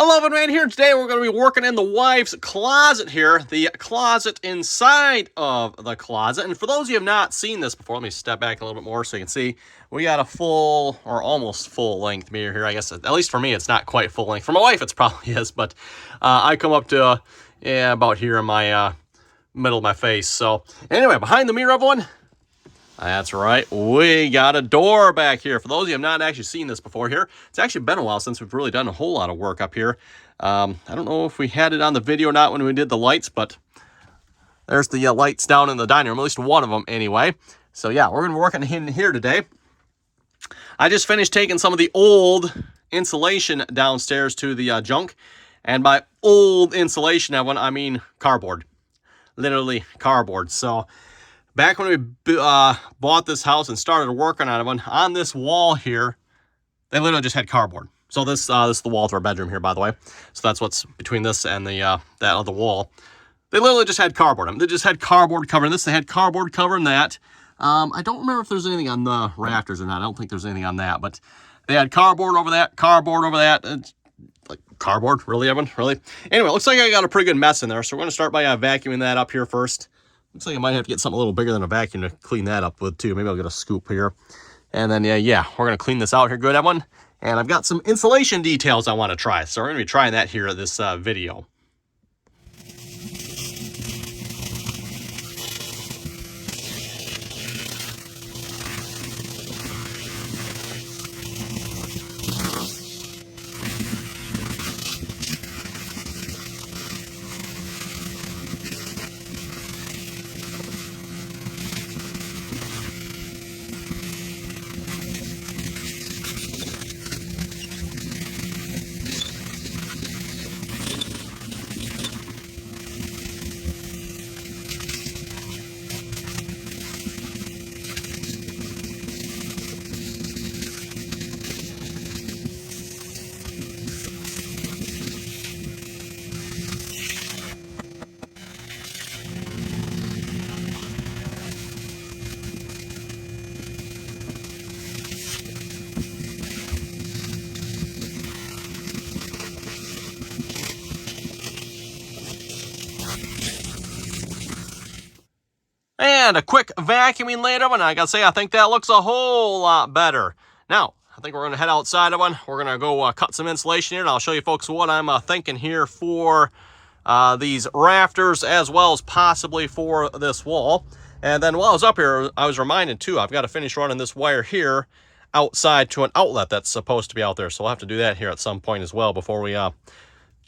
Hello, man. Here today we're going to be working in the wife's closet here, the closet inside of the closet. And for those of you who have not seen this before, let me step back a little bit more so you can see. We got a full or almost full length mirror here. I guess at least for me it's not quite full length. For my wife it's probably is, but I come up to about here in my middle of my face. So anyway, behind the mirror, everyone. That's right, we got a door back here. For those of you who have not actually seen this before here, it's actually been a while since we've really done a whole lot of work up here. I don't know if we had it on the video or not when we did the lights, but there's the lights down in the dining room, at least one of them anyway. So yeah, we're going to be working in here today. I just finished taking some of the old insulation downstairs to the junk. And by old insulation, everyone, I mean cardboard. Literally cardboard. So back when we bought this house and started working on it, on this wall here, they literally just had cardboard. So this is the wall to our bedroom here, by the way. So that's what's between this and the that other wall. They literally just had cardboard. They just had cardboard covering this. They had cardboard covering that. I don't remember if there's anything on the rafters or not. I don't think there's anything on that. But they had cardboard over that, cardboard over that. It's like cardboard, really, Evan? Really? Anyway, it looks like I got a pretty good mess in there. So we're going to start by vacuuming that up here first. Looks like I might have to get something a little bigger than a vacuum to clean that up with, too. Maybe I'll get a scoop here. And then, yeah, we're going to clean this out here good, everyone. And I've got some insulation details I want to try. So we're going to be trying that here at this video. And a quick vacuuming later, and I gotta say, I think that looks a whole lot better. Now, I think we're gonna head outside of one. We're gonna go cut some insulation here, and I'll show you folks what I'm thinking here for these rafters, as well as possibly for this wall. And then while I was up here, I was reminded too, I've got to finish running this wire here outside to an outlet that's supposed to be out there. So we'll have to do that here at some point as well before we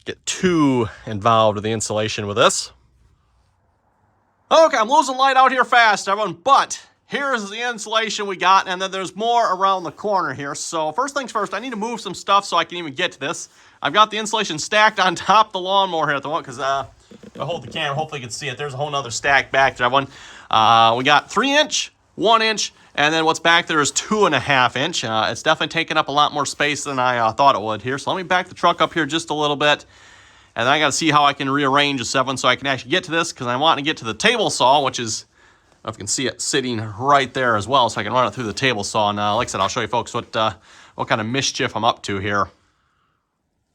get too involved with the insulation with this. Okay, I'm losing light out here fast, everyone, but here's the insulation we got, and then there's more around the corner here. So first things first, I need to move some stuff so I can even get to this. I've got the insulation stacked on top of the lawnmower here at the moment, because if I hold the camera, hopefully you can see it. There's a whole nother stack back there, everyone. We got 3-inch, 1-inch, and then what's back there is 2.5-inch. It's definitely taking up a lot more space than I thought it would here. So let me back the truck up here just a little bit. And then I got to see how I can rearrange the 7 so I can actually get to this, because I want to get to the table saw, which is, I don't know if you can see it sitting right there as well, so I can run it through the table saw. And like I said, I'll show you folks what kind of mischief I'm up to here.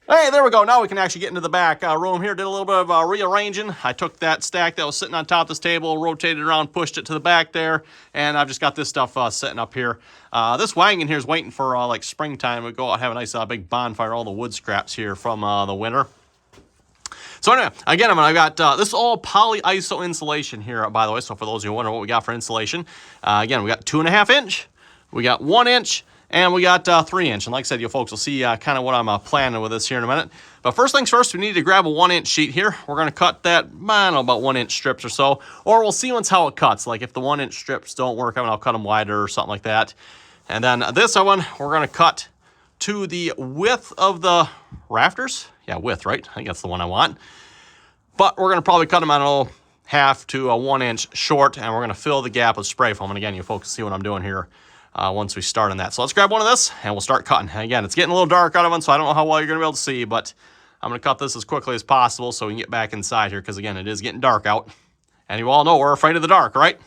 Hey, there we go. Now we can actually get into the back room here. Did a little bit of rearranging. I took that stack that was sitting on top of this table, rotated it around, pushed it to the back there, and I've just got this stuff sitting up here. This wagon here is waiting for like springtime. We go out and have a nice big bonfire, all the wood scraps here from the winter. So anyway, again, I've got, this is all polyiso insulation here, by the way. So for those of you who wonder what we got for insulation, again, we got 2.5-inch, we got 1-inch, and we got 3-inch. And like I said, you folks will see kind of what I'm planning with this here in a minute. But first things first, we need to grab a 1-inch sheet here. We're going to cut that, I don't know, about 1-inch strips or so. Or we'll see once how it cuts. Like if the 1-inch strips don't work, I'll cut them wider or something like that. And then this one, we're going to cut to the width of the rafters. Yeah, width, right? I think that's the one I want. But we're going to probably cut them on a little 1/2 to 1-inch short, and we're going to fill the gap with spray foam. And again, you folks see what I'm doing here once we start on that. So let's grab one of this, and we'll start cutting. And again, it's getting a little dark out of one, so I don't know how well you're going to be able to see, but I'm going to cut this as quickly as possible so we can get back inside here, because again, it is getting dark out. And you all know we're afraid of the dark, right?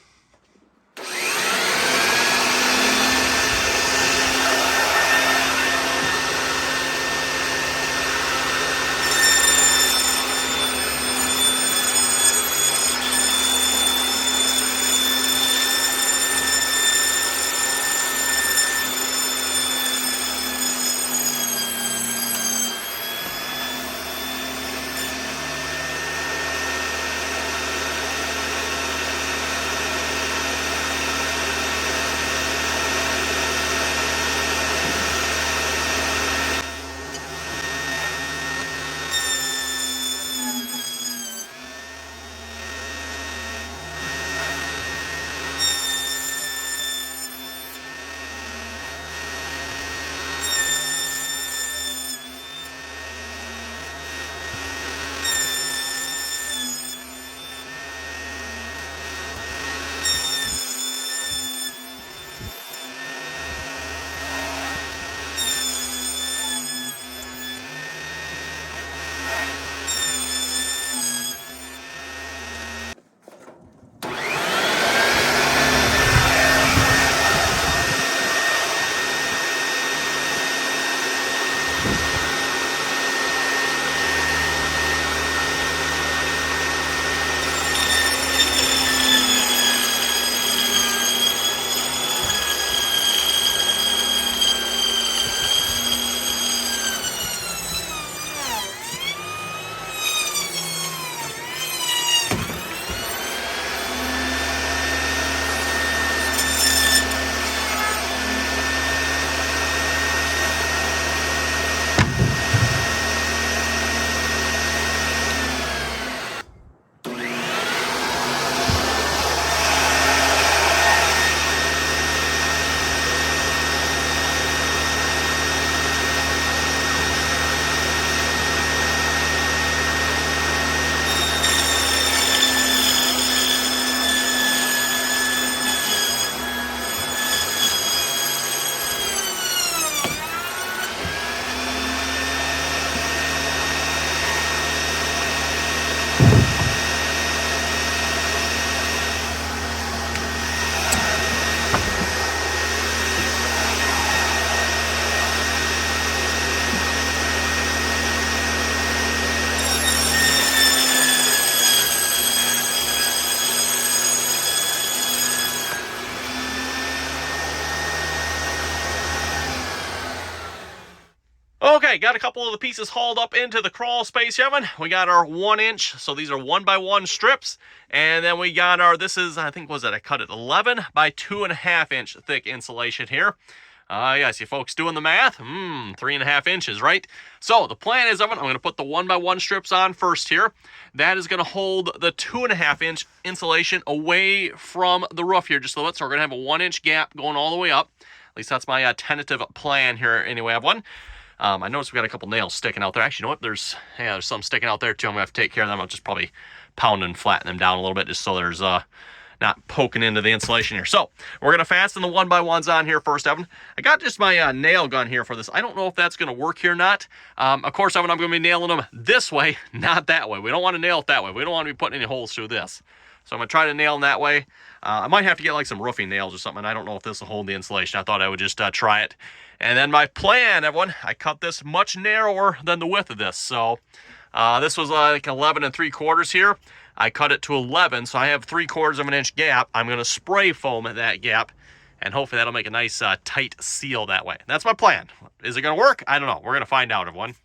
Okay, got a couple of the pieces hauled up into the crawl space, Evan. We got our 1 inch, so these are 1x1 strips. And then we got our, this is, I think, I cut it 11 by 2.5 inch thick insulation here. Yes, you folks doing the math? 3.5 inches, right? So the plan is, Evan, I'm going to put the 1x1 strips on first here. That is going to hold the 2.5 inch insulation away from the roof here just a little bit. So we're going to have a 1 inch gap going all the way up. At least that's my tentative plan here anyway, Evan. I noticed we got a couple nails sticking out there. Actually, you know what? There's some sticking out there too. I'm going to have to take care of them. I'll just probably pound and flatten them down a little bit just so there's not poking into the insulation here. So we're going to fasten the 1x1s on here first, Evan. I got just my nail gun here for this. I don't know if that's going to work here or not. Of course, Evan, I'm going to be nailing them this way, not that way. We don't want to nail it that way. We don't want to be putting any holes through this. So I'm going to try to nail them that way. I might have to get like some roofing nails or something. I don't know if this will hold the insulation. I thought I would just try it. And then my plan, everyone, I cut this much narrower than the width of this. So this was like 11 3/4 here. I cut it to 11, so I have 3/4 of an inch gap. I'm going to spray foam at that gap, and hopefully that'll make a nice tight seal that way. That's my plan. Is it going to work? I don't know. We're going to find out, everyone.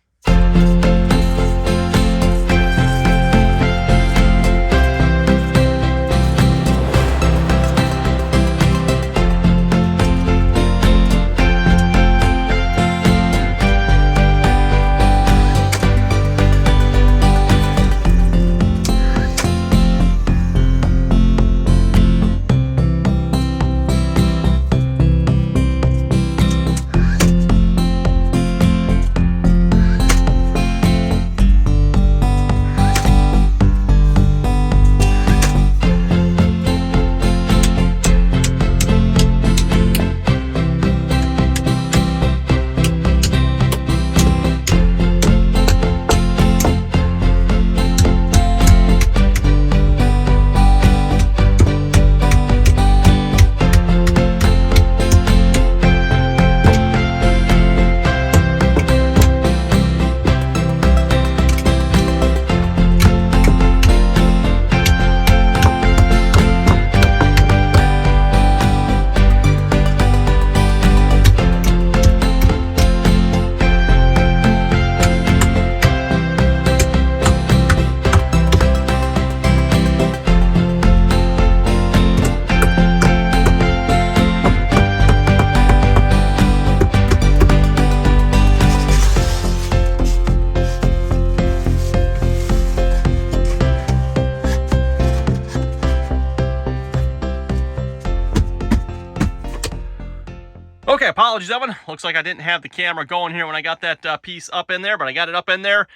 Okay, apologies, Evan. Looks like I didn't have the camera going here when I got that piece up in there, but I got it up in there.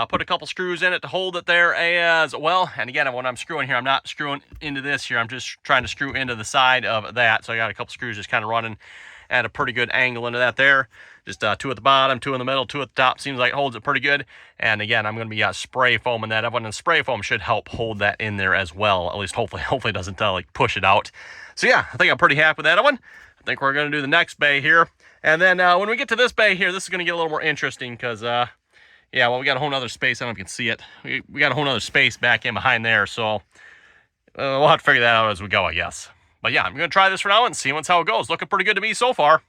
Put a couple screws in it to hold it there as well. And again, when I'm screwing here, I'm not screwing into this here. I'm just trying to screw into the side of that. So I got a couple screws just kind of running at a pretty good angle into that there. Just 2 at the bottom, 2 in the middle, 2 at the top. Seems like it holds it pretty good. And again, I'm going to be spray foaming that up. And spray foam should help hold that in there as well. At least hopefully it doesn't like push it out. So yeah, I think I'm pretty happy with that one. I think we're going to do the next bay here. And then when we get to this bay here, this is going to get a little more interesting because, yeah, well, we got a whole nother space. I don't know if you can see it. We got a whole nother space back in behind there. So we'll have to figure that out as we go, I guess. But yeah, I'm going to try this for now and see how it goes. Looking pretty good to me so far.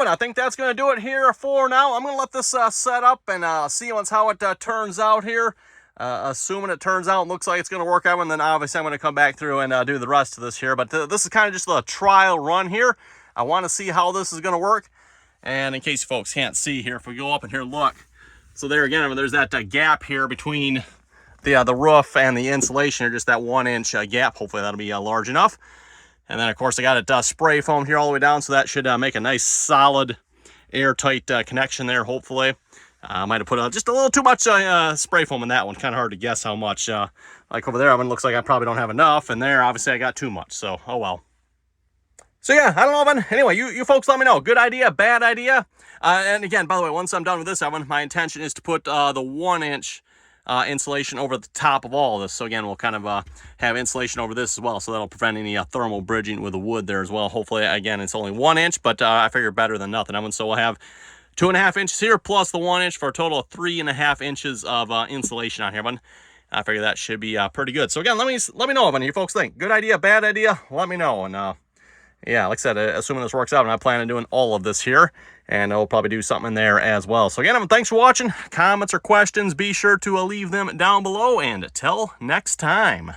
I think that's going to do it here for now. I'm going to let this set up and see how it turns out here. Assuming it turns out and looks like it's going to work out, and then obviously I'm going to come back through and do the rest of this here. But this is kind of just a trial run here. I want to see how this is going to work. And in case you folks can't see here, if we go up in here, look. So there again, I mean, there's that gap here between the roof and the insulation here, just that 1 inch gap. Hopefully that'll be large enough. And then of course I got it spray foamed here all the way down, so that should make a nice solid airtight connection there, hopefully. I might have put just a little too much spray foam in that one. Kind of hard to guess how much. Like over there, I mean, looks like I probably don't have enough. And there, obviously, I got too much. So, oh well. So yeah, I don't know, Evan. Anyway, you folks let me know. Good idea, bad idea? And again, by the way, once I'm done with this, Evan, my intention is to put the 1 inch insulation over the top of all of this. So again, we'll kind of have insulation over this as well. So that'll prevent any thermal bridging with the wood there as well. Hopefully, again, it's only 1 inch, but I figure better than nothing, Evan. So we'll have 2.5 inches here plus the 1 inch for a total of 3.5 inches of insulation on here, Evan. I figure that should be pretty good. So again, let me know, Evan, you folks think. Good idea, bad idea? Let me know. And yeah, like I said, assuming this works out, and I plan on doing all of this here, and I'll probably do something in there as well. So again, Evan, thanks for watching. Comments or questions, be sure to leave them down below, and till next time.